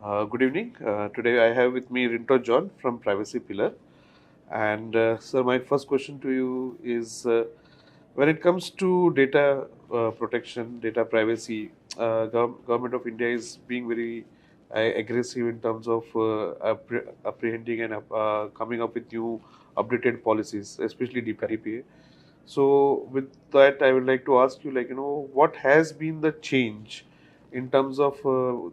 Good evening. Today I have with me Rinto John from Privacy Pillar. And sir, my first question to you is when it comes to data protection, data privacy, government of India is being very aggressive in terms of apprehending and coming up with new updated policies, especially Correct. DPDPA. So with that, I would like to ask you, what has been the change in terms of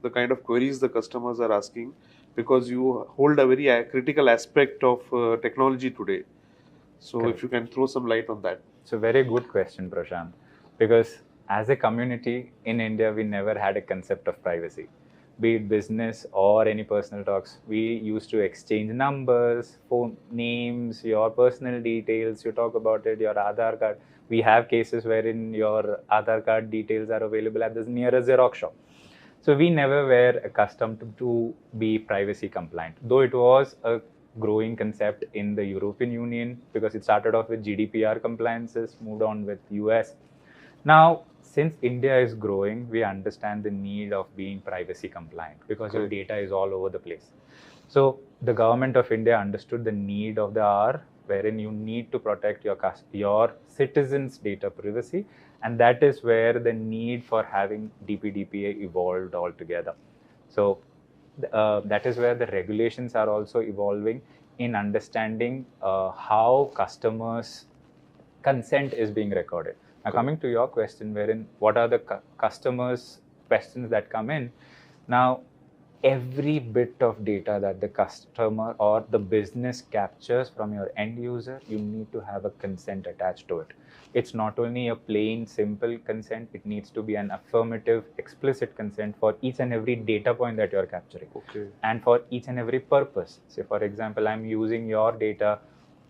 the kind of queries the customers are asking, because you hold a very critical aspect of technology today. So if Correct. you can throw some light on that. So very good question, Prashant. Because as a community in India, we never had a concept of privacy. Be it business or any personal talks, we used to exchange numbers, phone names, your personal details. You talk about it, your Aadhaar card. We have cases wherein your Aadhaar card details are available at the nearest Xerox shop. So we never were accustomed to be privacy compliant, though it was a growing concept in the European Union because it started off with GDPR compliances, moved on with US. Now, since India is growing, we understand the need of being privacy compliant because your Correct. data is all over the place. So the government of India understood the need of the hour, wherein you need to protect your citizens' data privacy, and that is where the need for having DPDPA evolved altogether. So that is where the regulations are also evolving in understanding how customers' consent is being recorded. Now, Correct. coming to your question, wherein what are the customers' questions that come in? Now, every bit of data that the customer or the business captures from your end user, you need to have a consent attached to it. It's not only a plain, simple consent, it needs to be an affirmative, explicit consent for each and every data point that you're capturing. Okay. And for each and every purpose. Say, for example, I'm using your data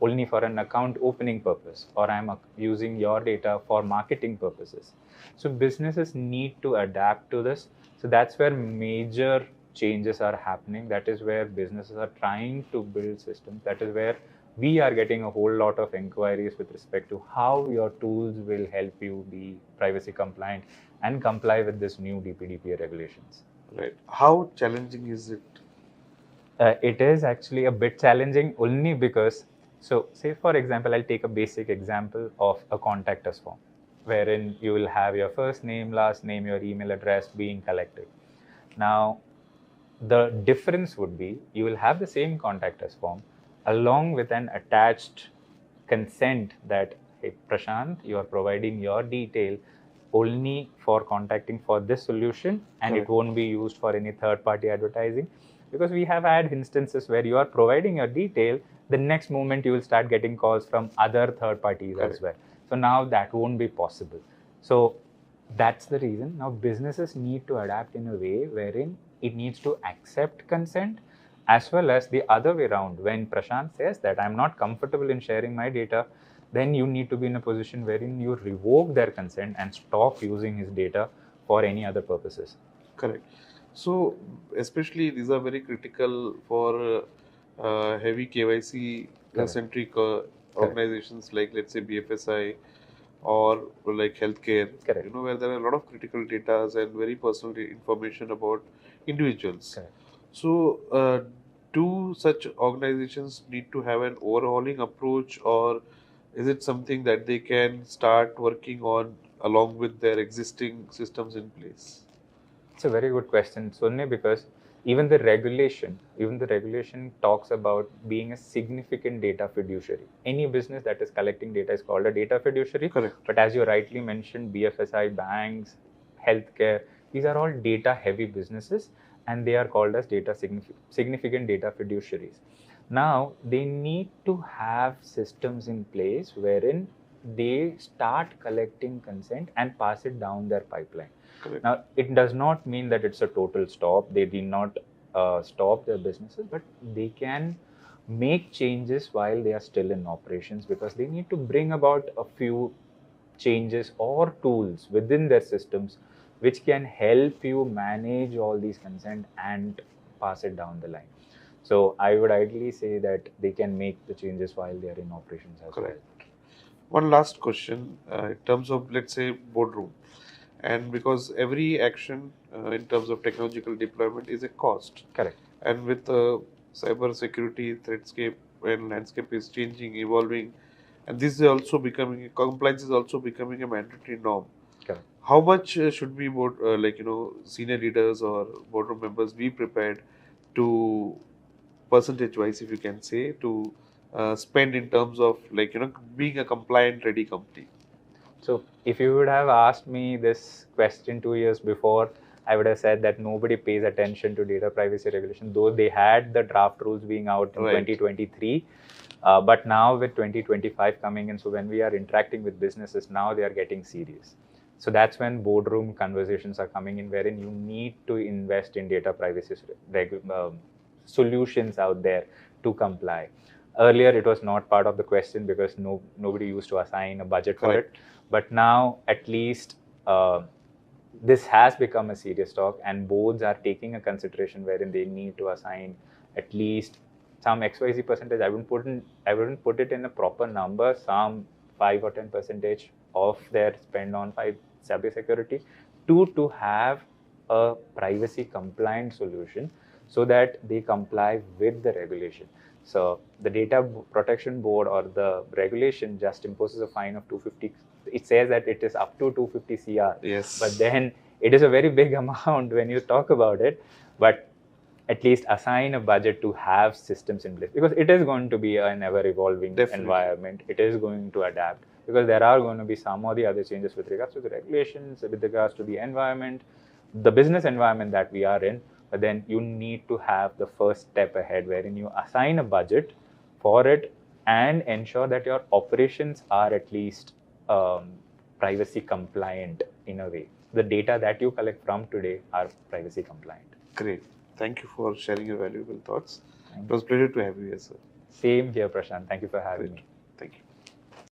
only for an account opening purpose, or I'm using your data for marketing purposes. So businesses need to adapt to this. So that's where major changes are happening. That is where businesses are trying to build systems. That is where we are getting a whole lot of inquiries with respect to how your tools will help you be privacy compliant and comply with this new DPDPA regulations. Right. How challenging is it? It is actually a bit challenging only because, so say for example, I'll take a basic example of a contact us form, wherein you will have your first name, last name, your email address being collected. Now, the difference would be you will have the same contact us form along with an attached consent that, hey, Prashant, you are providing your detail only for contacting for this solution and it Correct. won't be used for any third party advertising, because we have had instances where you are providing your detail, the next moment you will start getting calls from other third parties as Correct. well. So now that won't be possible. So that's the reason now businesses need to adapt in a way wherein it needs to accept consent, as well as the other way around. When Prashant says that I'm not comfortable in sharing my data, then you need to be in a position wherein you revoke their consent and stop using his data for any other purposes. Correct. So, especially these are very critical for heavy KYC Correct. centric Correct. organizations like, let's say, BFSI or like healthcare, Correct. where there are a lot of critical data and very personal information about individuals. Correct. So, do such organizations need to have an overhauling approach, or is it something that they can start working on along with their existing systems in place? It's a very good question, Sunny, because even the regulation talks about being a significant data fiduciary. Any business that is collecting data is called a data fiduciary. Correct. But as you rightly mentioned, BFSI, banks, healthcare, these are all data heavy businesses and they are called as significant data fiduciaries. Now, they need to have systems in place wherein they start collecting consent and pass it down their pipeline. Correct. Now, it does not mean that it's a total stop. They did not stop their businesses, but they can make changes while they are still in operations, because they need to bring about a few changes or tools within their systems which can help you manage all these consent and pass it down the line. So I would ideally say that they can make the changes while they are in operations as Correct. well. One last question in terms of, let's say, boardroom and because every action in terms of technological deployment is a cost. Correct. And with cyber security threatscape and landscape is changing, evolving, and this is also becoming compliance is also becoming a mandatory norm. Correct. How much should we board, senior leaders or boardroom members be prepared to, percentage wise, if you can say, to spend in terms of being a compliant ready company? So if you would have asked me this question 2 years before, I would have said that nobody pays attention to data privacy regulation, though they had the draft rules being out in Right. 2023. But now with 2025 coming in, so when we are interacting with businesses, now they are getting serious. So that's when boardroom conversations are coming in, wherein you need to invest in data privacy solutions out there to comply. Earlier, it was not part of the question because nobody used to assign a budget for it. But now, at least, this has become a serious talk, and boards are taking a consideration wherein they need to assign at least some XYZ percentage. I wouldn't put it in a proper number, some 5 or 10 percentage of their spend on cybersecurity to have a privacy compliant solution so that they comply with the regulation. So the data protection board or the regulation just imposes a fine of 250. It says that it is up to 250 CR. Yes. But then it is a very big amount when you talk about it. But at least assign a budget to have systems in place, because it is going to be an ever evolving environment. It is going to adapt because there are going to be some or the other changes with regards to the regulations, with regards to the environment, the business environment that we are in. But then you need to have the first step ahead wherein you assign a budget for it and ensure that your operations are at least privacy compliant in a way. The data that you collect from today are privacy compliant. Great. Thank you for sharing your valuable thoughts. It was a pleasure to have you here, sir. Same here, Prashant. Thank you for having me. Thank you.